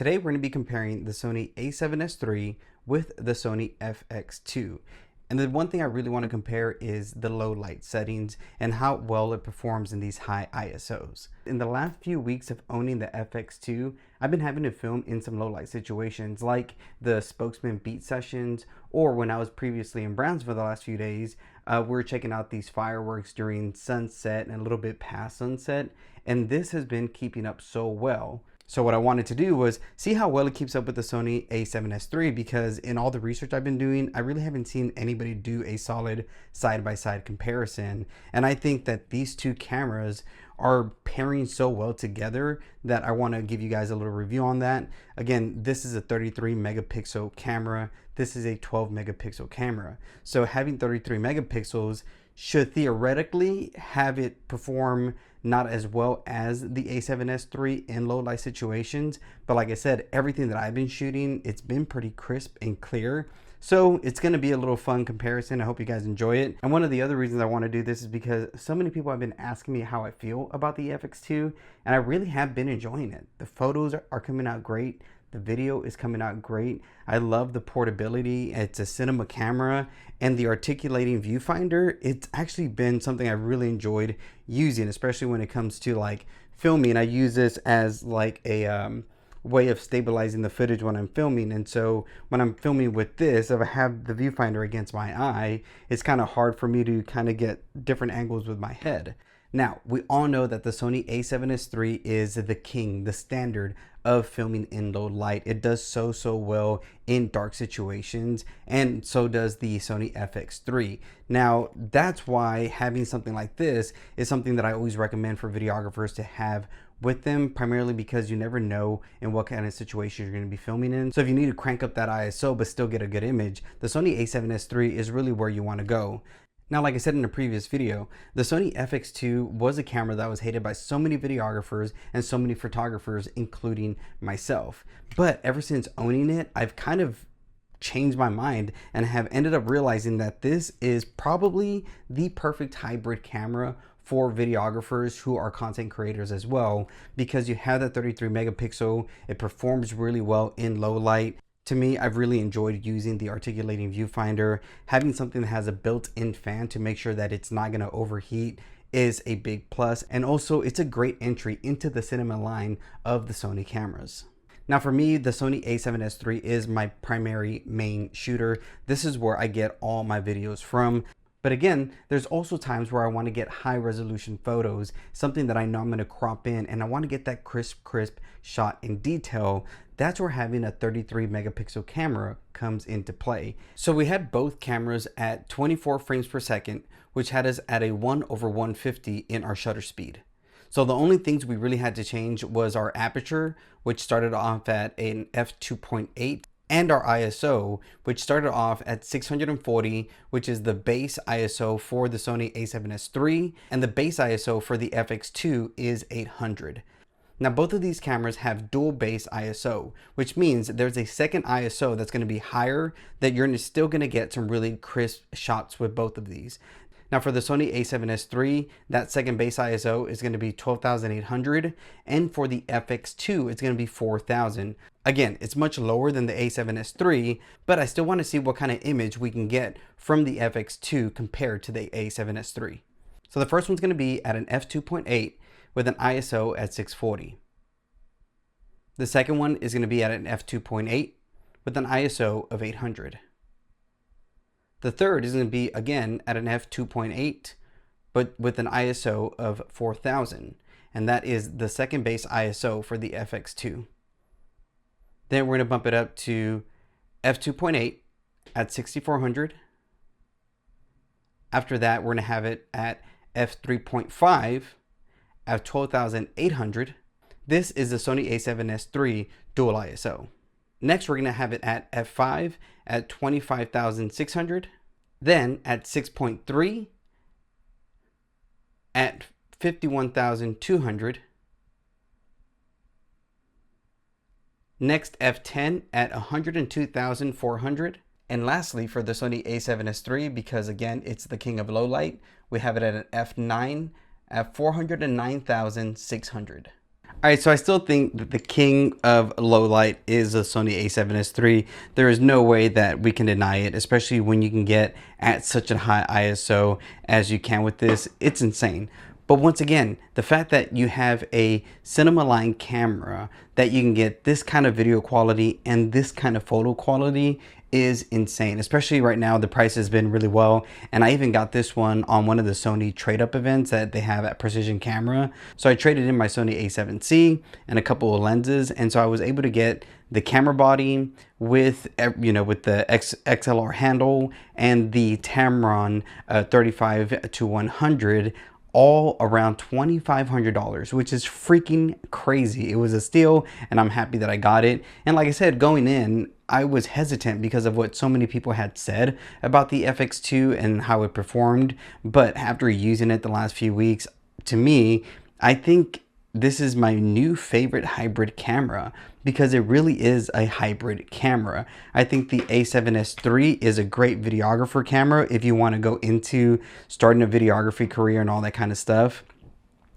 Today we're going to be comparing the Sony A7S III with the Sony FX2. And the one thing I really want to compare is the low light settings and how well it performs in these high ISOs. In the last few weeks of owning the FX2, I've been having to film in some low light situations like the Spokesman Beat Sessions, or when I was previously in Brownsville the last few days, we were checking out these fireworks during sunset and a little bit past sunset, and this has been keeping up so well. So what I wanted to do was see how well it keeps up with the Sony A7S III, because in all the research I've been doing, I really haven't seen anybody do a solid side-by-side comparison. And I think that these two cameras are pairing so well together that I want to give you guys a little review on that. Again, this is a 33 megapixel camera. This is a 12 megapixel camera. So having 33 megapixels should theoretically have it perform not as well as the A7S III in low light situations, but like I said, everything that I've been shooting, it's been pretty crisp and clear. So it's going to be a little fun comparison. I hope you guys enjoy it. And one of the other reasons I want to do this is because so many people have been asking me how I feel about the FX2, and I really have been enjoying it. The photos are coming out great. The video is coming out great. I love the portability. It's a cinema camera, and the articulating viewfinder, it's actually been something I really enjoyed using, especially when it comes to like filming. I use this as like a way of stabilizing the footage when I'm filming. And so when I'm filming with this, if I have the viewfinder against my eye, it's kind of hard for me to kind of get different angles with my head. Now, we all know that the Sony A7S III is the king, the standard of filming in low light. It does so well in dark situations, and so does the Sony FX3. Now, that's why having something like this is something that I always recommend for videographers to have with them, primarily because you never know in what kind of situation you're going to be filming in. So if you need to crank up that ISO but still get a good image, the Sony A7S III is really where you want to go. Now, like I said in a previous video, the Sony FX2 was a camera that was hated by so many videographers and so many photographers, including myself. But ever since owning it, I've kind of changed my mind and have ended up realizing that this is probably the perfect hybrid camera for videographers who are content creators as well, because you have that 33 megapixel, it performs really well in low light. To me, I've really enjoyed using the articulating viewfinder. Having something that has a built-in fan to make sure that it's not going to overheat is a big plus. And also, it's a great entry into the cinema line of the Sony cameras. Now for me, the Sony A7S III is my primary main shooter. This is where I get all my videos from. But again, there's also times where I want to get high resolution photos, something that I know I'm going to crop in, and I want to get that crisp shot in detail. That's where having a 33 megapixel camera comes into play. So we had both cameras at 24 frames per second, which had us at a 1/150 in our shutter speed. So the only things we really had to change was our aperture, which started off at an f2.8, and our ISO, which started off at 640, which is the base ISO for the Sony A7S III, and the base ISO for the FX2 is 800. Now both of these cameras have dual base ISO, which means there's a second ISO that's going to be higher, that you're still going to get some really crisp shots with both of these. Now for the Sony A7S III, that second base ISO is going to be 12,800, and for the FX2, it's going to be 4,000. Again, it's much lower than the A7S III, but I still want to see what kind of image we can get from the FX2 compared to the A7S III. So the first one's going to be at an f2.8 with an ISO at 640. The second one is going to be at an f2.8 with an ISO of 800. The third is going to be again at an f2.8, but with an ISO of 4,000. And that is the second base ISO for the FX2. Then we're going to bump it up to f2.8 at 6,400. After that, we're going to have it at f3.5 at 12,800. This is the Sony A7S III dual ISO. Next, we're going to have it at f5 at 25,600. Then at 6.3 at 51,200. Next, f10 at 102,400. And lastly, for the Sony A7S III, because again, it's the king of low light, we have it at an f9 at 409,600. All right, so I still think that the king of low light is the Sony A7S III. There is no way that we can deny it, especially when you can get at such a high ISO as you can with this. It's insane. But once again, the fact that you have a cinema line camera that you can get this kind of video quality and this kind of photo quality is insane. Especially right now, the price has been really well, and I even got this one on one of the Sony trade up events that they have at Precision Camera. So I traded in my Sony A7C and a couple of lenses, and so I was able to get the camera body with, you know, with the XLR handle and the Tamron 35 to 100, all around $2,500, which is freaking crazy. It was a steal, and I'm happy that I got it. And like I said, going in, I was hesitant because of what so many people had said about the FX2 and how it performed. But after using it the last few weeks, to me, I think this is my new favorite hybrid camera because it really is a hybrid camera. I think the A7S III is a great videographer camera if you want to go into starting a videography career and all that kind of stuff.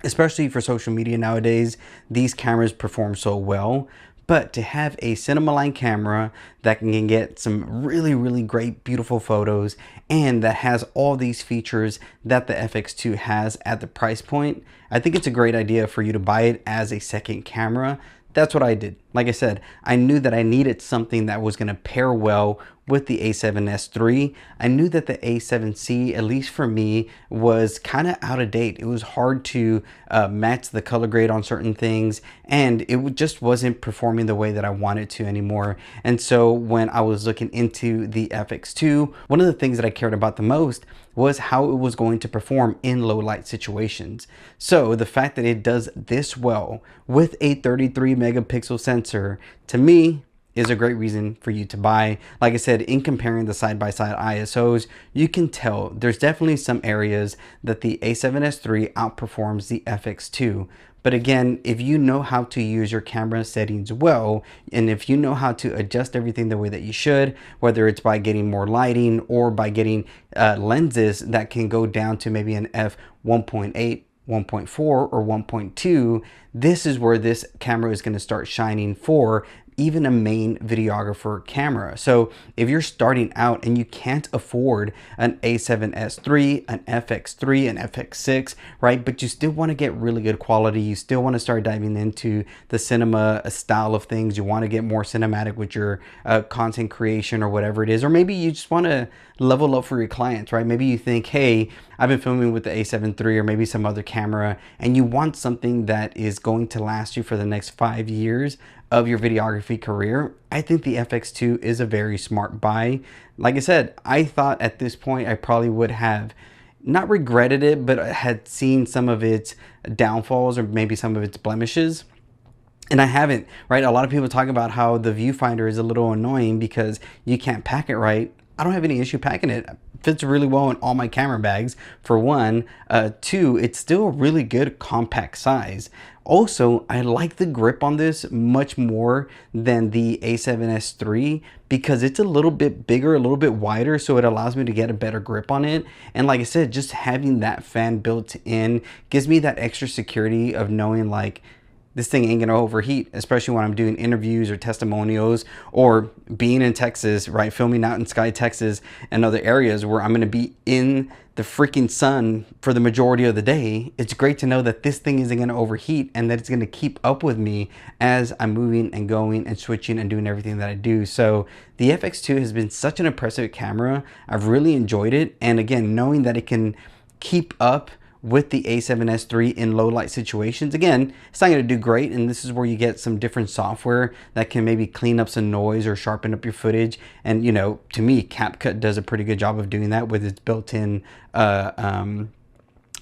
Especially for social media nowadays, these cameras perform so well. But to have a cinema line camera that can get some really great beautiful photos and that has all these features that the FX2 has at the price point, I think it's a great idea for you to buy it as a second camera. That's what I did. Like I said, I knew that I needed something that was going to pair well with the A7S III. I knew that the A7C, at least for me, was kind of out of date. It was hard to match the color grade on certain things, and it just wasn't performing the way that I wanted to anymore. And so when I was looking into the FX2, one of the things that I cared about the most was how it was going to perform in low light situations. So the fact that it does this well with a 33 megapixel sensor, to me, is a great reason for you to buy. Like I said, in comparing the side-by-side ISOs, you can tell there's definitely some areas that the A7S III outperforms the FX2. But again, if you know how to use your camera settings well, and if you know how to adjust everything the way that you should, whether it's by getting more lighting or by getting lenses that can go down to maybe an f1.8, 1.4 or 1.2, this is where this camera is going to start shining for even a main videographer camera. So if you're starting out and you can't afford an A7S III, an FX3, an FX6, right? But you still want to get really good quality. You still want to start diving into the cinema style of things. You want to get more cinematic with your content creation or whatever it is. Or maybe you just want to level up for your clients, right? Maybe you think, hey, I've been filming with the A7 III or maybe some other camera, and you want something that is going to last you for the next 5 years of your videography career. I think the FX2 is a very smart buy. Like I said, I thought at this point I probably would have not regretted it, but had seen some of its downfalls or maybe some of its blemishes. And I haven't, right? A lot of people talk about how the viewfinder is a little annoying because you can't pack it right. I don't have any issue packing it. It fits really well in all my camera bags, for one. Two, it's still a really good compact size. Also, I like the grip on this much more than the A7S III because it's a little bit bigger, a little bit wider, so it allows me to get a better grip on it. And like I said, just having that fan built in gives me that extra security of knowing like, this thing ain't gonna overheat, especially when I'm doing interviews or testimonials or being in Texas, right? Filming out in Sky, Texas and other areas where I'm gonna be in the freaking sun for the majority of the day. It's great to know that this thing isn't gonna overheat and that it's gonna keep up with me as I'm moving and going and switching and doing everything that I do. So the FX2 has been such an impressive camera. I've really enjoyed it. And again, knowing that it can keep up with the A7S III in low light situations. Again, it's not going to do great, and this is where you get some different software that can maybe clean up some noise or sharpen up your footage. And you know, to me, CapCut does a pretty good job of doing that with its built-in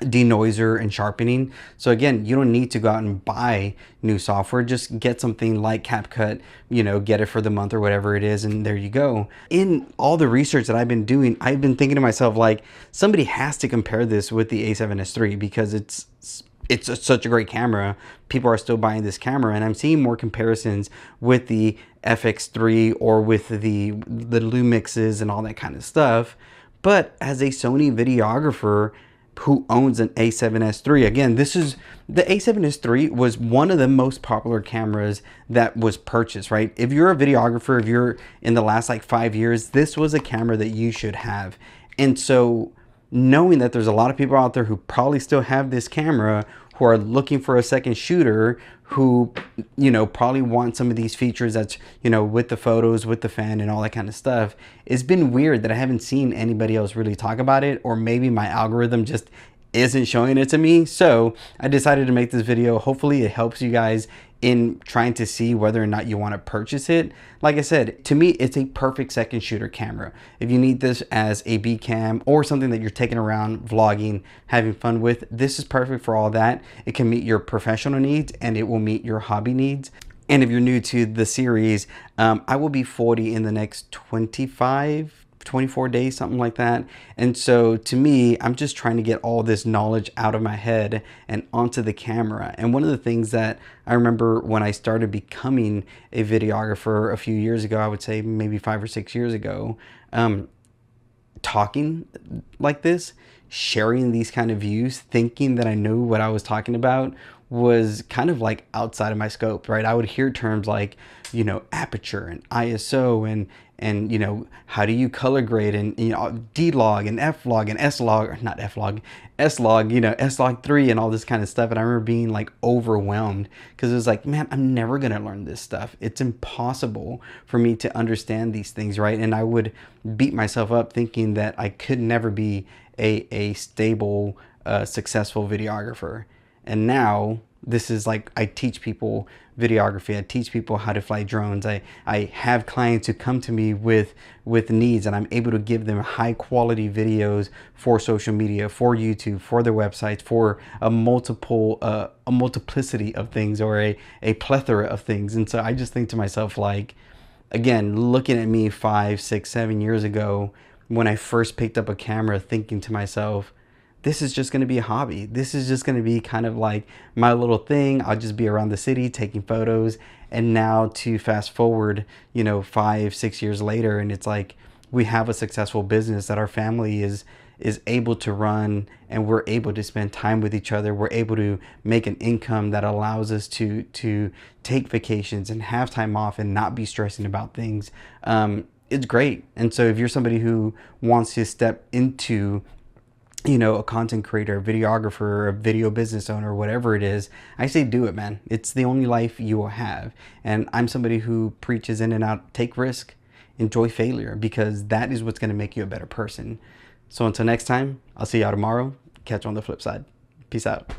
denoiser and sharpening. So again, you don't need to go out and buy new software. Just get something like CapCut, you know, get it for the month or whatever it is, and there you go. In all the research that I've been doing, I've been thinking to myself, like, somebody has to compare this with the A7S III because it's such a great camera. People are still buying this camera, and I'm seeing more comparisons with the FX3 or with the Lumixes and all that kind of stuff. But as a Sony videographer, who owns an A7S III. Again, this is the A7S III was one of the most popular cameras that was purchased, right? If you're a videographer, if you're in the last like 5 years, this was a camera that you should have. And so knowing that there's a lot of people out there who probably still have this camera, who are looking for a second shooter, who, you know, probably want some of these features that's, you know, with the photos, with the fan and all that kind of stuff. It's been weird that I haven't seen anybody else really talk about it, or maybe my algorithm just isn't showing it to me. So I decided to make this video. Hopefully it helps you guys in trying to see whether or not you want to purchase it. Like I said, to me, it's a perfect second shooter camera. If you need this as a B cam or something that you're taking around, vlogging, having fun with, this is perfect for all that. It can meet your professional needs and it will meet your hobby needs. And if you're new to the series, I will be 40 in the next 24 days, something like that. And so to me, I'm just trying to get all this knowledge out of my head and onto the camera. And one of the things that I remember when I started becoming a videographer a few years ago, I would say maybe 5 or 6 years ago, talking like this, sharing these kind of views, thinking that I knew what I was talking about was kind of like outside of my scope, right? I would hear terms like, you know, aperture and ISO and you know, how do you color grade, and you know, D-log and F-log and S-log, or not F-log, S-log, you know, S-log 3 and all this kind of stuff. And I remember being like overwhelmed because it was like, man, I'm never gonna learn this stuff. It's impossible for me to understand these things, right? And I would beat myself up thinking that I could never be a stable, successful videographer. And now this is like, I teach people videography. I teach people how to fly drones. I have clients who come to me with needs, and I'm able to give them high quality videos for social media, for YouTube, for their websites, for a multiplicity of things, or a plethora of things. And so I just think to myself, like, again, looking at me 5, 6, 7 years ago, when I first picked up a camera, thinking to myself, this is just going to be a hobby. This is just going to be kind of like my little thing. I'll just be around the city taking photos. And now to fast forward, you know, 5, 6 years later, and it's like we have a successful business that our family is able to run, and we're able to spend time with each other. We're able to make an income that allows us to take vacations and have time off and not be stressing about things. It's great. And so if you're somebody who wants to step into, you know, a content creator, a videographer, a video business owner, whatever it is, I say do it, man. It's the only life you will have. And I'm somebody who preaches in and out, take risk, enjoy failure, because that is what's going to make you a better person. So until next time, I'll see y'all tomorrow. Catch you on the flip side. Peace out.